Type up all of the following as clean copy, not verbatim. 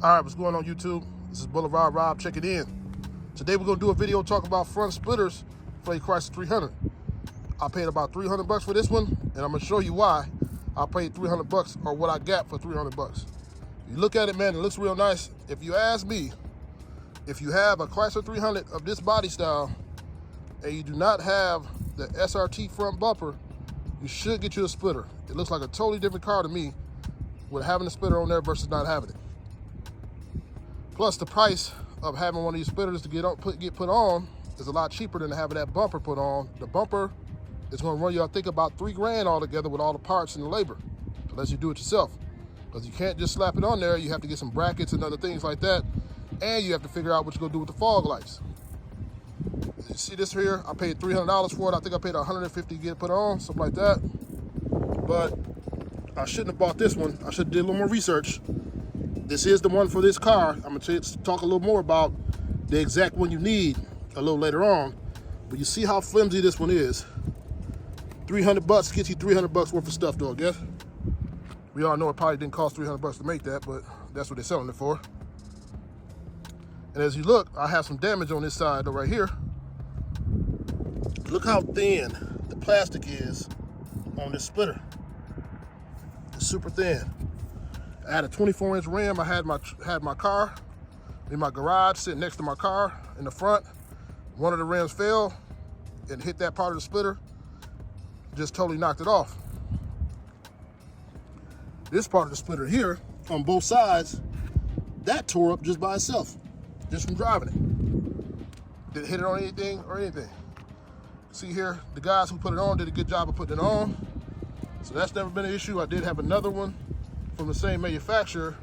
All right, what's going on YouTube? This is Boulevard Rob checking in. Today we're gonna do a video talking about front splitters for a Chrysler 300. I paid about 300 bucks for this one, and I'm gonna show you why I paid 300 bucks or what I got for 300 bucks. You look at it, man, it looks real nice. If you ask me, if you have a Chrysler 300 of this body style and you do not have the SRT front bumper, you should get you a splitter. It looks like a totally different car to me with having a splitter on there versus not having it. Plus, the price of having one of these splitters to get put on is a lot cheaper than having that bumper put on. The bumper is going to run you, I think, about $3 grand altogether with all the parts and the labor, unless you do it yourself. Because you can't just slap it on there. You have to get some brackets and other things like that, and you have to figure out what you're going to do with the fog lights. You see this here? I paid $300 for it. I think I paid $150 to get it put on, something like that. But I shouldn't have bought this one. I should have did a little more research. This is the one for this car. I'm gonna talk a little more about the exact one you need a little later on. But you see how flimsy this one is. 300 bucks gets you 300 bucks worth of stuff, though, I guess. We all know it probably didn't cost 300 bucks to make that, but that's what they're selling it for. And as you look, I have some damage on this side, though, right here. Look how thin the plastic is on this splitter. It's super thin. I had a 24-inch rim. I had my car in my garage sitting next to my car in the front. One of the rims fell and hit that part of the splitter. Just totally knocked it off. This part of the splitter here, on both sides, that tore up just by itself, just from driving it. Didn't hit it on anything or anything. See here, the guys who put it on did a good job of putting it on. So that's never been an issue. I did have another one from the same manufacturer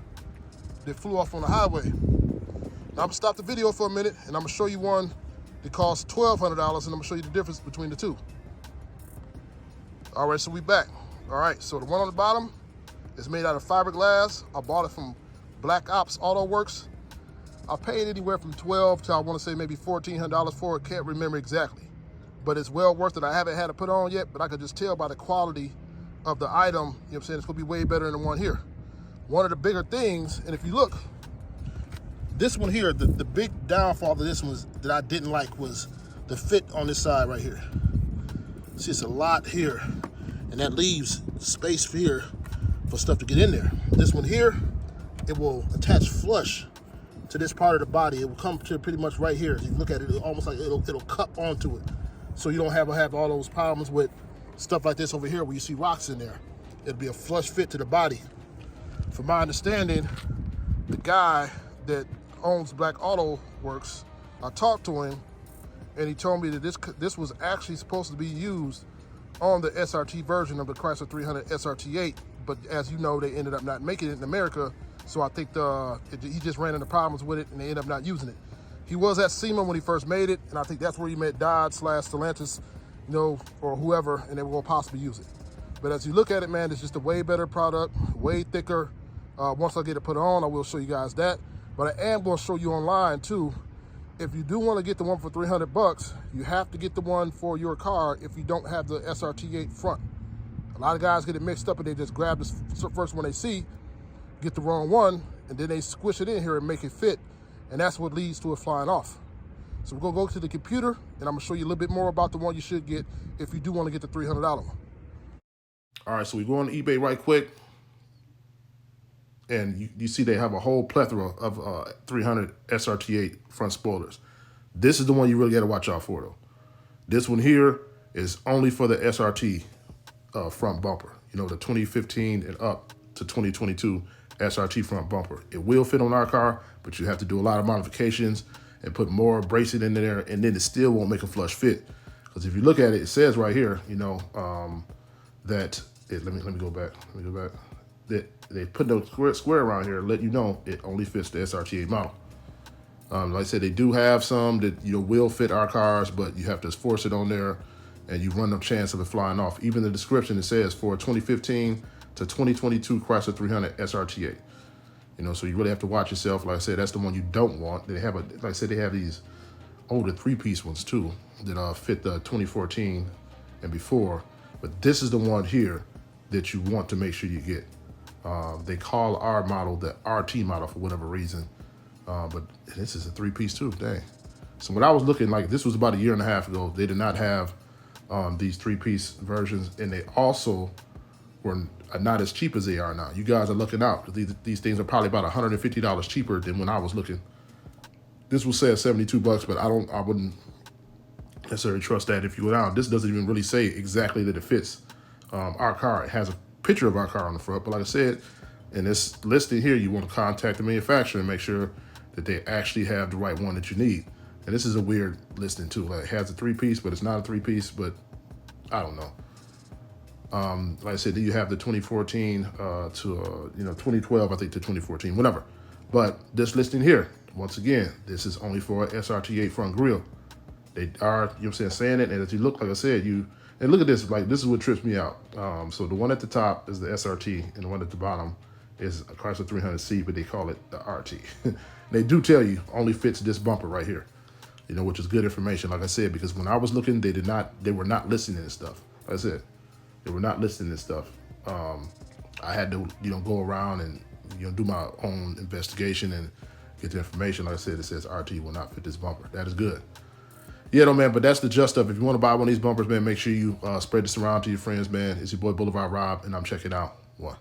that flew off on the highway. Now I'm gonna stop the video for a minute and I'm gonna show you one that costs $1,200 and I'm gonna show you the difference between the two. All right, so we back. All right, so the one on the bottom is made out of fiberglass. I bought it from Black Ops Auto Works. I paid anywhere from $1,200 to I wanna say maybe $1,400 for it, can't remember exactly. But it's well worth it. I haven't had it put on yet, but I could just tell by the quality of the item, you know what I'm saying, it's gonna be way better than the one here. One of the bigger things, and if you look, this one here, the big downfall of this one that I didn't like was the fit on this side right here. See, it's a lot here, and that leaves space for here for stuff to get in there. This one here, it will attach flush to this part of the body. It will come to pretty much right here. If you look at it, almost like it'll cup onto it. So you don't have all those problems with stuff like this over here where you see rocks in there. It'll be a flush fit to the body. From my understanding, the guy that owns Black Auto Works, I talked to him and he told me that this was actually supposed to be used on the SRT version of the Chrysler 300 SRT8, but as you know, they ended up not making it in America, so I think he just ran into problems with it and they ended up not using it. He was at SEMA when he first made it, and I think that's where he met Dodge / Stellantis, you know, or whoever, and they will possibly use it. But as you look at it, man, it's just a way better product, way thicker. Once I get it put on, I will show you guys that. But I am going to show you online too. If you do want to get the one for 300 bucks, you have to get the one for your car if you don't have the SRT8 front. A lot of guys get it mixed up and they just grab the first one they see, get the wrong one, and then they squish it in here and make it fit. And that's what leads to it flying off. So we're gonna go to the computer and I'm gonna show you a little bit more about the one you should get if you do wanna get the $300 one. All right, so we go on eBay right quick. And you see they have a whole plethora of 300 SRT8 front spoilers. This is the one you really gotta watch out for though. This one here is only for the SRT front bumper. You know, the 2015 and up to 2022 SRT front bumper. It will fit on our car, but you have to do a lot of modifications and put more bracing in there, and then it still won't make a flush fit. Because if you look at it, it says right here, you know, let me go back. That they put no square around here, let you know it only fits the SRT8 model. Like I said, they do have some that will fit our cars, but you have to force it on there, and you run the chance of it flying off. Even the description, it says for 2015 to 2022 Chrysler 300 SRT8. You know, so you really have to watch yourself. Like I said, that's the one you don't want. They have like I said, they have these older 3-piece ones too that fit the 2014 and before. But this is the one here that you want to make sure you get. They call our model the RT model for whatever reason. But this is a three-piece too, dang. So when I was looking, like this was about a year and a half ago, they did not have these three-piece versions, and they also were not as cheap as they are now. You guys are looking out. These things are probably about $150 cheaper than when I was looking. This will say 72 bucks, but I wouldn't necessarily trust that if you go down. This doesn't even really say exactly that it fits our car. It has a picture of our car on the front, but like I said, in this listing here, you want to contact the manufacturer and make sure that they actually have the right one that you need. And this is a weird listing too. Like it has a three-piece, but it's not a three-piece, but I don't know. Like I said, you have the 2014 to 2012, I think, to 2014, whatever. But this listing here, once again, this is only for a SRT8 front grille. They are, you know what I'm saying it, and as you look, like I said, and look at this, like this is what trips me out. So the one at the top is the SRT, and the one at the bottom is a Chrysler 300C, but they call it the RT. They do tell you only fits this bumper right here, which is good information, like I said, because when I was looking, they were not listing this stuff. Like I said, they were not listing this stuff. I had to, go around and, do my own investigation and get the information. Like I said, it says RT will not fit this bumper. That is good. Yeah, no, man, but that's the just stuff. If you want to buy one of these bumpers, man, make sure you spread this around to your friends, man. It's your boy Boulevard Rob, and I'm checking out one.